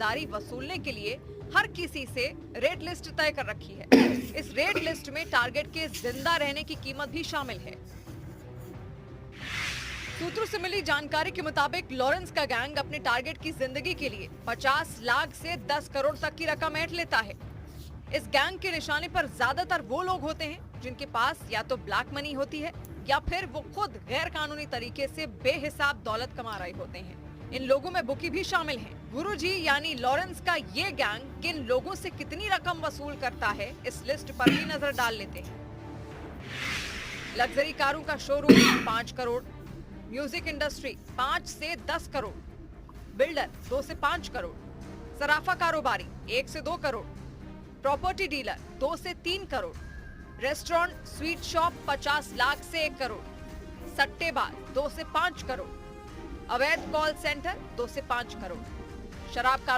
रफ्तारी वसूलने के लिए हर किसी से रेट लिस्ट तय कर रखी है। इस रेट लिस्ट में टारगेट के जिंदा रहने की कीमत भी शामिल है। सूत्रों से मिली जानकारी के मुताबिक लॉरेंस का गैंग अपने टारगेट की जिंदगी के लिए 50 लाख से 10 करोड़ तक की रकम ऐंठ लेता है। इस गैंग के निशाने पर ज्यादातर वो लोग होते हैं जिनके पास या तो ब्लैक मनी होती है या फिर वो खुद गैर कानूनी तरीके से बेहिसाब दौलत कमा रहे होते हैं। इन लोगों में बुकी भी शामिल हैं। गुरुजी यानी लॉरेंस का ये गैंग किन लोगों से कितनी रकम वसूल करता है, इस लिस्ट पर भी नजर डाल लेते हैं। लग्जरी कारों का शोरूम 5 करोड़, म्यूजिक इंडस्ट्री 5 से 10 करोड़, बिल्डर 2 से 5 करोड़, सराफा कारोबारी 1 से 2 करोड़, प्रॉपर्टी डीलर 2 से 3 crore, restaurant sweet shop 50 lakh से 1 करोड़, सट्टेबाज 2 से 5 करोड़, अवैध कॉल सेंटर 2 से 5 करोड़, शराब